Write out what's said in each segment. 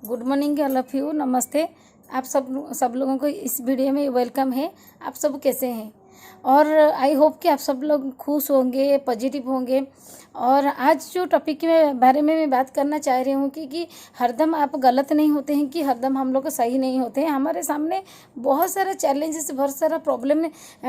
Good morning all of you. नमस्ते। आप सब लोगों को इस वीडियो में वेलकम है। आप सब कैसे हैं? और आई होप कि आप सब लोग खुश होंगे, पॉजिटिव होंगे। और आज जो टॉपिक के बारे में मैं बात करना चाह रही हूँ कि हरदम आप गलत नहीं होते हैं, कि हरदम हम लोग सही नहीं होते हैं। हमारे सामने बहुत सारा चैलेंजेस, बहुत सारा प्रॉब्लम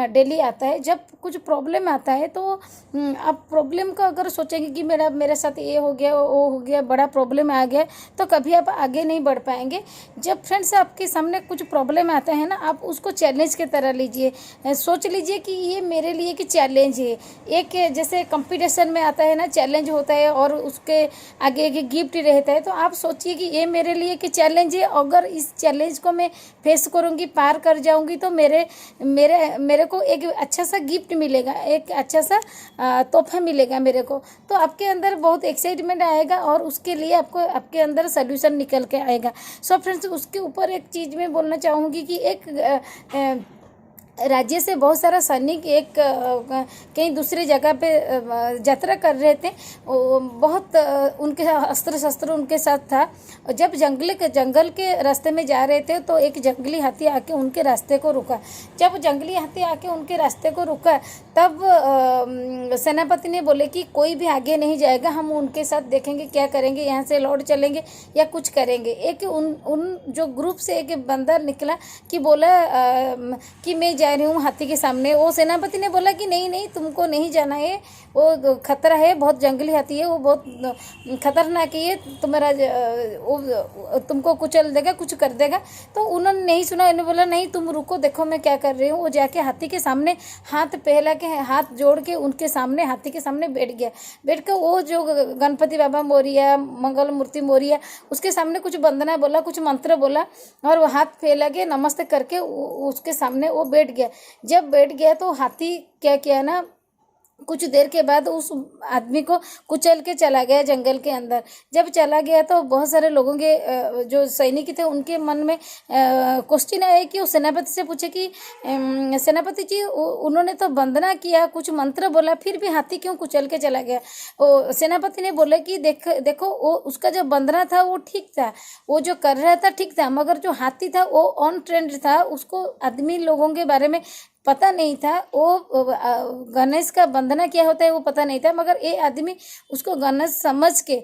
डेली आता है। जब कुछ प्रॉब्लम आता है तो आप प्रॉब्लम को अगर सोचेंगे कि मेरे साथ ये हो गया, वो हो गया, बड़ा प्रॉब्लम आ गया, तो कभी आप आगे नहीं बढ़ पाएंगे। जब फ्रेंड्स आपके सामने कुछ प्रॉब्लम आता है ना, आप उसको चैलेंज की तरह लीजिए। सोच लीजिए कि ये मेरे लिए कि चैलेंज है। एक जैसे कंपटीशन में आता है ना, चैलेंज होता है और उसके आगे एक गिफ्ट रहता है। तो आप सोचिए कि ये मेरे लिए कि चैलेंज है, अगर इस चैलेंज को मैं फेस करूँगी, पार कर जाऊँगी, तो मेरे मेरे मेरे को एक अच्छा सा गिफ्ट मिलेगा, एक अच्छा सा तोहफा मिलेगा मेरे को। तो आपके अंदर बहुत एक्साइटमेंट आएगा और उसके लिए आपके अंदर सोल्यूशन निकल के आएगा। सो फ्रेंड्स, उसके ऊपर एक चीज़ मैं बोलना चाहूँगी कि एक राज्य से बहुत सारा सैनिक कहीं दूसरी जगह पे यात्रा कर रहे थे। बहुत उनके अस्त्र शस्त्र उनके साथ था। जब जंगल के रास्ते में जा रहे थे तो एक जंगली हाथी आके उनके रास्ते को रुका। जब जंगली हाथी आके उनके रास्ते को रुका, तब सेनापति ने बोले कि कोई भी आगे नहीं जाएगा, हम उनके साथ देखेंगे क्या करेंगे, यहाँ से लौट चलेंगे या कुछ करेंगे। एक उन जो ग्रुप से एक बंदर निकला कि बोला कि मैं जा रही हूँ हाथी के सामने। वो सेनापति ने बोला कि नहीं नहीं, तुमको नहीं जाना है, वो खतरा है, बहुत जंगली हाथी है, वो बहुत खतरनाक है, तुम्हारा वो तुमको कुचल देगा, कुछ कर देगा। तो उन्होंने नहीं सुना, उन्होंने बोला नहीं तुम रुको, देखो मैं क्या कर रही हूँ। वो जाके हाथी के सामने हाथ फैला के, हाथ जोड़ के उनके सामने, हाथी के सामने बैठ गया। बैठ कर वो जो गणपति बाबा मोरिया, मंगल मूर्ति मोरिया, उसके सामने कुछ वंदना बोला, कुछ मंत्र बोला और वो हाथ फैला के नमस्ते करके उसके सामने वो बैठ गया। जब बैठ गया तो हाथी क्या किया ना, कुछ देर के बाद उस आदमी को कुचल के चला गया जंगल के अंदर। जब चला गया तो बहुत सारे लोगों के जो सैनिक थे उनके मन में क्वेश्चन आया कि वो सेनापति से पूछे कि सेनापति जी, उन्होंने तो वंदना किया, कुछ मंत्र बोला, फिर भी हाथी क्यों कुचल के चला गया? वो सेनापति ने बोला कि देखो वो उसका जो वंदना था वो ठीक था, वो जो कर रहा था ठीक था, मगर जो हाथी था वो ऑन ट्रेंड था, उसको आदमी लोगों के बारे में पता नहीं था। वो गणेश का वंदना क्या होता है वो पता नहीं था, मगर ये आदमी उसको गणेश समझ के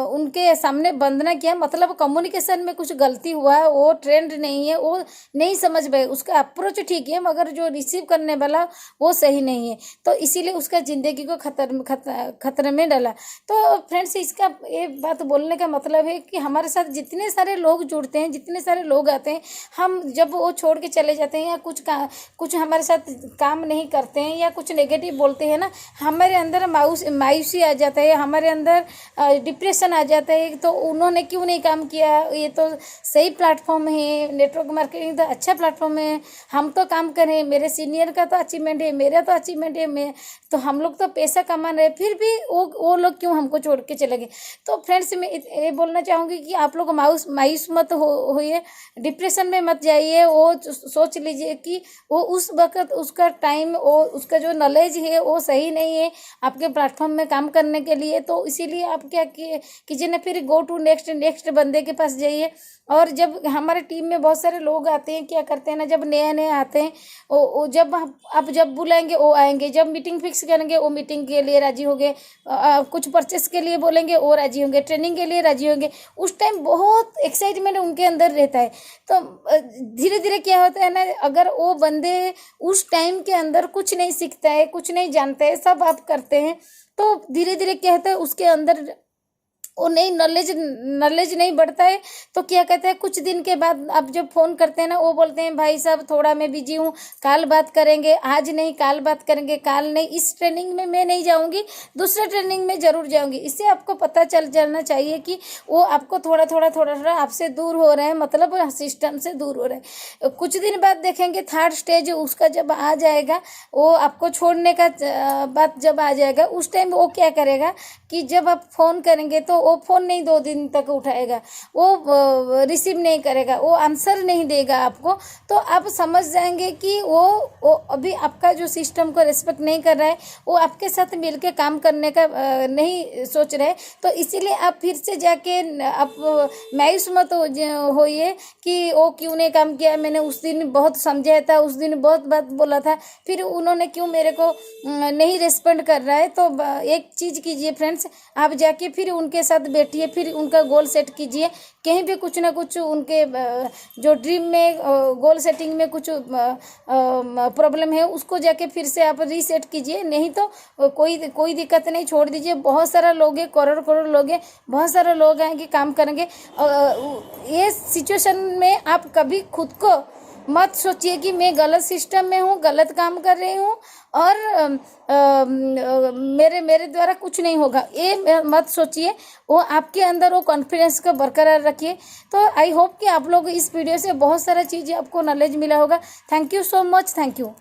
उनके सामने वंदना किया। मतलब कम्युनिकेशन में कुछ गलती हुआ, वो ट्रेंड नहीं है, वो नहीं समझ पाए। उसका अप्रोच ठीक है मगर जो रिसीव करने वाला वो सही नहीं है, तो इसीलिए उसका ज़िंदगी को खतरे में डाला। तो फ्रेंड्स, इसका ये बात बोलने का मतलब है कि हमारे साथ जितने सारे लोग जुड़ते हैं, जितने सारे लोग आते हैं, हम जब वो छोड़ के चले जाते हैं या कुछ हमारे साथ काम नहीं करते हैं या कुछ नेगेटिव बोलते हैं ना, हमारे अंदर मायूसी आ जाता है, हमारे अंदर डिप्रेशन आ जाता है। तो उन्होंने क्यों नहीं काम किया, ये तो सही प्लेटफॉर्म है, नेटवर्क मार्केटिंग तो अच्छा प्लेटफॉर्म है, हम तो काम करें, मेरे सीनियर का तो अचीवमेंट है, मेरा तो अचीवमेंट है, मैं तो हम लोग तो पैसा कमा रहे, फिर भी वो लोग क्यों हमको छोड़ के चले गए। तो फ्रेंड्स, मैं ये बोलना चाहूँगी कि आप लोग मायूस मत होइए, डिप्रेशन में मत जाइए। वो सोच लीजिए कि वो उस वक्त उसका टाइम, वो उसका जो नॉलेज है वो सही नहीं है आपके प्लेटफॉर्म में काम करने के लिए। तो इसीलिए आप क्या कीजिए ना, फिर गो टू नेक्स्ट बंदे के पास जाइए। और जब हमारे टीम में बहुत सारे लोग आते हैं, क्या करते हैं ना, जब नए आते हैं, वो जब आप जब बुलाएंगे वो आएंगे, जब मीटिंग फिक्स करेंगे वो मीटिंग के लिए राजी होंगे, कुछ परचेस के लिए बोलेंगे वो राजी होंगे, ट्रेनिंग के लिए राजी होंगे। उस टाइम बहुत एक्साइटमेंट उनके अंदर रहता है। तो धीरे धीरे क्या होता है ना, अगर वो बंदे उस टाइम के अंदर कुछ नहीं सीखता है, कुछ नहीं जानते है, सब आप करते हैं, तो धीरे धीरे क्या होता है उसके अंदर वो नहीं नॉलेज नहीं बढ़ता है। तो क्या कहते हैं, कुछ दिन के बाद आप जब फ़ोन करते हैं ना, वो बोलते हैं भाई साहब थोड़ा मैं बिजी हूँ, काल बात करेंगे, आज नहीं काल बात करेंगे, काल नहीं, इस ट्रेनिंग में मैं नहीं जाऊँगी, दूसरे ट्रेनिंग में ज़रूर जाऊँगी। इससे आपको पता चल जाना चाहिए कि वो आपको थोड़ा आपसे दूर हो रहे हैं, मतलब सिस्टम से दूर हो रहे हैं। कुछ दिन बाद देखेंगे थर्ड स्टेज उसका जब आ जाएगा, वो आपको छोड़ने का बात जब आ जाएगा, उस टाइम वो क्या करेगा कि जब आप फ़ोन करेंगे तो वो फ़ोन नहीं 2 दिन तक उठाएगा, वो रिसीव नहीं करेगा, वो आंसर नहीं देगा आपको, तो आप समझ जाएंगे कि वो अभी आपका जो सिस्टम को रिस्पेक्ट नहीं कर रहा है, वो आपके साथ मिलके काम करने का नहीं सोच रहे। तो इसीलिए आप फिर से जाके आप मायूस मत होइए कि वो क्यों नहीं काम किया, मैंने उस दिन बहुत समझाया था, उस दिन बहुत बात बोला था, फिर उन्होंने क्यों मेरे को नहीं रिस्पॉन्ड कर रहा है। तो एक चीज़ कीजिए फ्रेंड्स, आप जाके फिर उनके साथ बैठिए, फिर उनका गोल सेट कीजिए, कहीं भी कुछ ना कुछ उनके जो ड्रीम में गोल सेटिंग में कुछ प्रॉब्लम है, उसको जाके फिर से आप रीसेट कीजिए। नहीं तो कोई दिक्कत नहीं, छोड़ दीजिए। बहुत सारा लोग है, करोड़ करोड़ लोग हैं, बहुत सारे लोग आएंगे काम करेंगे। ये सिचुएशन में आप कभी खुद को मत सोचिए कि मैं गलत सिस्टम में हूँ, गलत काम कर रही हूँ और मेरे द्वारा कुछ नहीं होगा, ये मत सोचिए। वो आपके अंदर वो कॉन्फिडेंस को बरकरार रखिए। तो आई होप कि आप लोग इस वीडियो से बहुत सारा चीज़ें आपको नॉलेज मिला होगा। Thank you so much, thank you.